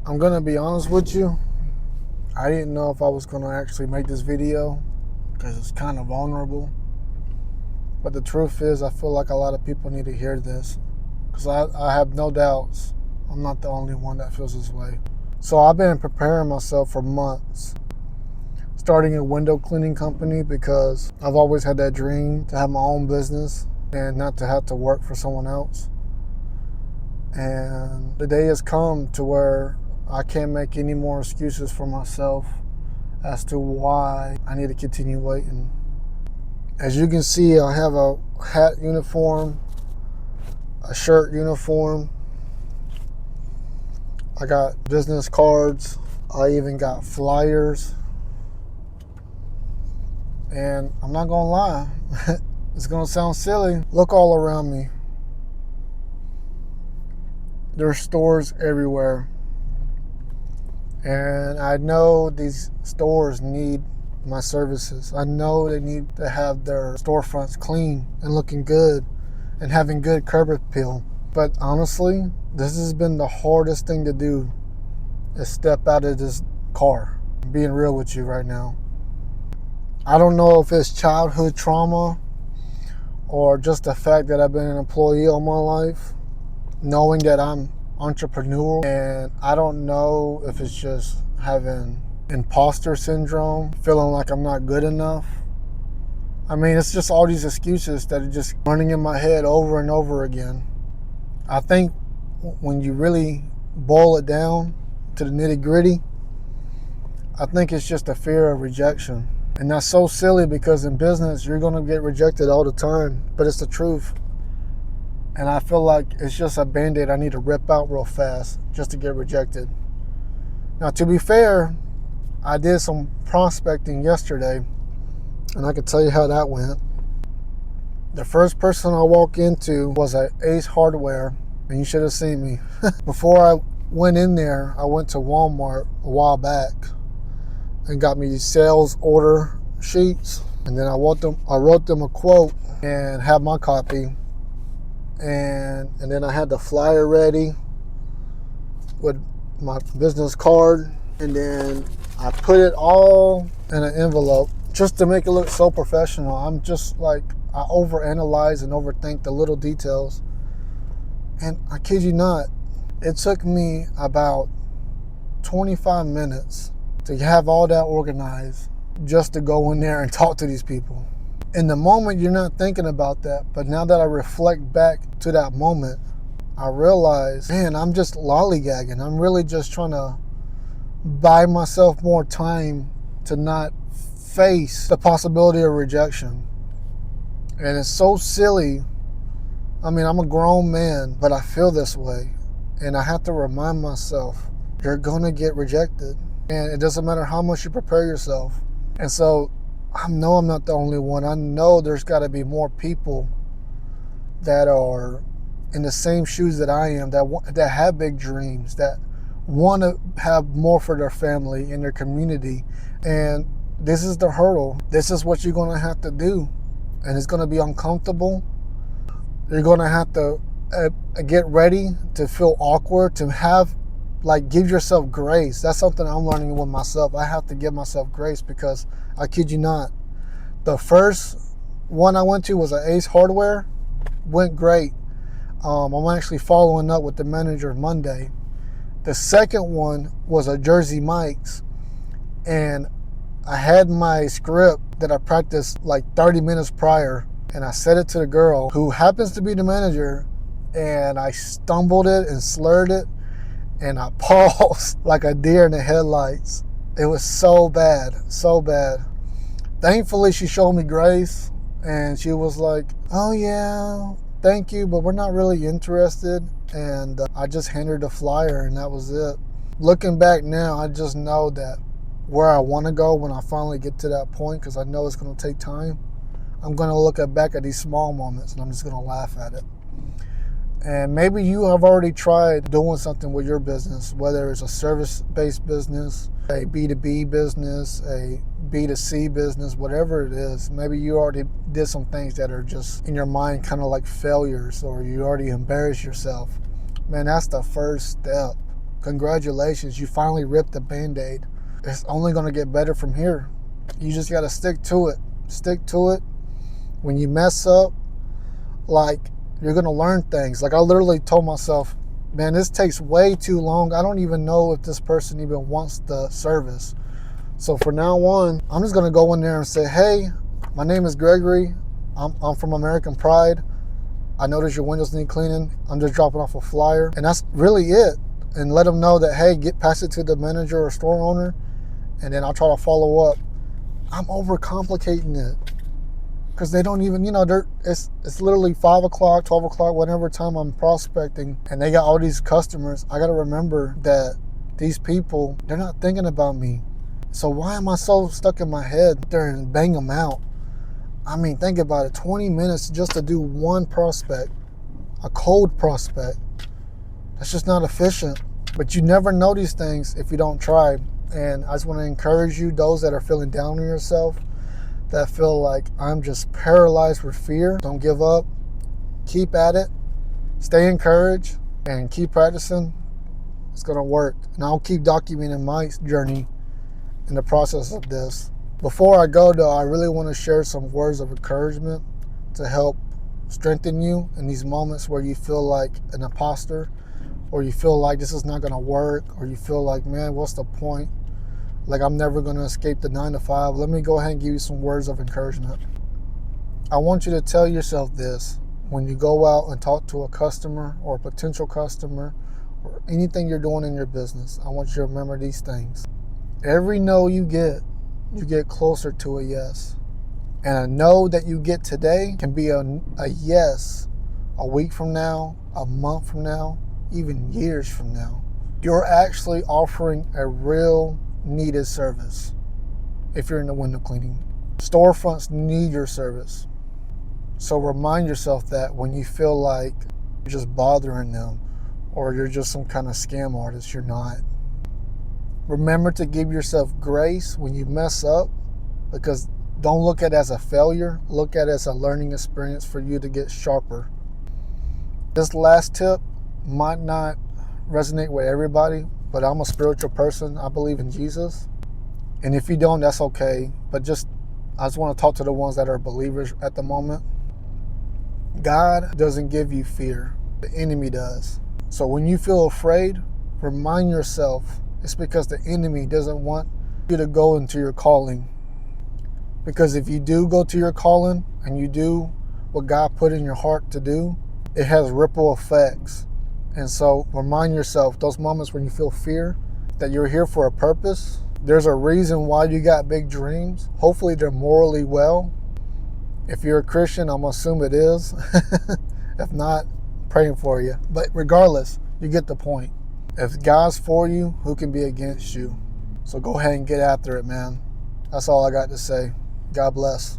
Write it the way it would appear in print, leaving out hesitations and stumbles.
I'm gonna be honest with you. I didn't know if I was gonna actually make this video because it's kind of vulnerable. But the truth is, I feel like a lot of people need to hear this because I have no doubts I'm not the only one that feels this way. So I've been preparing myself for months, starting a window cleaning company because I've always had that dream to have my own business and not to have to work for someone else. And the day has come to where I can't make any more excuses for myself as to why I need to continue waiting. As you can see, I have a hat uniform, a shirt uniform. I got business cards. I even got flyers. And I'm not gonna lie, it's gonna sound silly. Look all around me. There's stores everywhere. And I know these stores need my services. I know they need to have their storefronts clean and looking good and having good curb appeal. But honestly, this has been the hardest thing to do, is step out of this car. I'm being real with you right now. I don't know if it's childhood trauma or just the fact that I've been an employee all my life, knowing that I'm entrepreneurial, and I don't know if it's just having imposter syndrome, feeling like I'm not good enough. I mean, it's just all these excuses that are just running in my head over and over again. I think when you really boil it down to the nitty gritty, I think it's just a fear of rejection. And that's so silly because in business, you're going to get rejected all the time, but it's the truth. And I feel like it's just a Band-Aid I need to rip out real fast just to get rejected. Now, to be fair, I did some prospecting yesterday, and I can tell you how that went. The first person I walked into was at Ace Hardware, and you should have seen me. Before I went in there, I went to Walmart a while back and got me these sales order sheets, and then I wrote them a quote and had my copy. And then I had the flyer ready with my business card, and then I put it all in an envelope just to make it look so professional. I'm just like, I overanalyze and overthink the little details. And I kid you not, it took me about 25 minutes to have all that organized just to go in there and talk to these people. In the moment, you're not thinking about that. But now that I reflect back to that moment, I realize, man, I'm just lollygagging. I'm really just trying to buy myself more time to not face the possibility of rejection. And it's so silly. I mean, I'm a grown man, but I feel this way. And I have to remind myself, you're gonna get rejected. And it doesn't matter how much you prepare yourself. And so I know I'm not the only one. I know there's got to be more people that are in the same shoes that I am, that have big dreams, that want to have more for their family and their community. And this is the hurdle. This is what you're going to have to do. And it's going to be uncomfortable. You're going to have to get ready to feel awkward, to have, like, give yourself grace. That's something I'm learning with myself. I have to give myself grace because I kid you not, the first one I went to was an Ace Hardware. Went great. I'm actually following up with the manager Monday. The second one was a Jersey Mike's, and I had my script that I practiced like 30 minutes prior, and I said it to the girl who happens to be the manager, and I stumbled it and slurred it, and I paused like a deer in the headlights. It was so bad, so bad. Thankfully, she showed me grace, and she was like, oh yeah, thank you, but we're not really interested. And I just handed her the flyer, and that was it. Looking back now, I just know that where I want to go when I finally get to that point, because I know it's going to take time, I'm going to look back at these small moments, and I'm just going to laugh at it. And maybe you have already tried doing something with your business, whether it's a service-based business, a B2B business, a B2C business, whatever it is. Maybe you already did some things that are just in your mind kind of like failures, or you already embarrassed yourself. Man, that's the first step. Congratulations, you finally ripped the Band-Aid. It's only going to get better from here. You just got to stick to it. Stick to it. When you mess up, like, you're going to learn things. Like, I literally told myself, man, this takes way too long. I don't even know if this person even wants the service. So for now on, I'm just going to go in there and say, hey, my name is Gregory. I'm from American Pride. I noticed your windows need cleaning. I'm just dropping off a flyer. And that's really it. And let them know that, hey, pass it to the manager or store owner, and then I'll try to follow up. I'm overcomplicating it because they don't even, it's literally 5 o'clock, 12 o'clock, whatever time I'm prospecting, and they got all these customers. I got to remember that these people, they're not thinking about me. So why am I so stuck in my head there and bang them out? I mean, think about it, 20 minutes just to do one prospect, a cold prospect. That's just not efficient. But you never know these things if you don't try. And I just want to encourage you, those that are feeling down on yourself, that feel like I'm just paralyzed with fear, don't give up. Keep at it. Stay encouraged and keep practicing. It's going to work. And I'll keep documenting my journey in the process of this. Before I go, though, I really want to share some words of encouragement to help strengthen you in these moments where you feel like an imposter, or you feel like this is not going to work, or you feel like, man, what's the point? Like, I'm never going to escape the 9 to 5. Let me go ahead and give you some words of encouragement. I want you to tell yourself this when you go out and talk to a customer or a potential customer or anything you're doing in your business. I want you to remember these things. Every no you get closer to a yes. And a no that you get today can be a yes a week from now, a month from now, even years from now. You're actually offering a real needed service if you're in the window cleaning. Storefronts need your service. So remind yourself that when you feel like you're just bothering them or you're just some kind of scam artist, you're not. Remember to give yourself grace when you mess up, because don't look at it as a failure. Look at it as a learning experience for you to get sharper. This last tip might not resonate with everybody, but I'm a spiritual person. I believe in Jesus. And if you don't, that's okay. But I just want to talk to the ones that are believers at the moment. God doesn't give you fear. The enemy does. So when you feel afraid, remind yourself it's because the enemy doesn't want you to go into your calling. Because if you do go to your calling and you do what God put in your heart to do, it has ripple effects. And so remind yourself, those moments when you feel fear, that you're here for a purpose. There's a reason why you got big dreams. Hopefully they're morally well. If you're a Christian, I'm going to assume it is. If not, praying for you. But regardless, you get the point. If God's for you, who can be against you? So go ahead and get after it, man. That's all I got to say. God bless.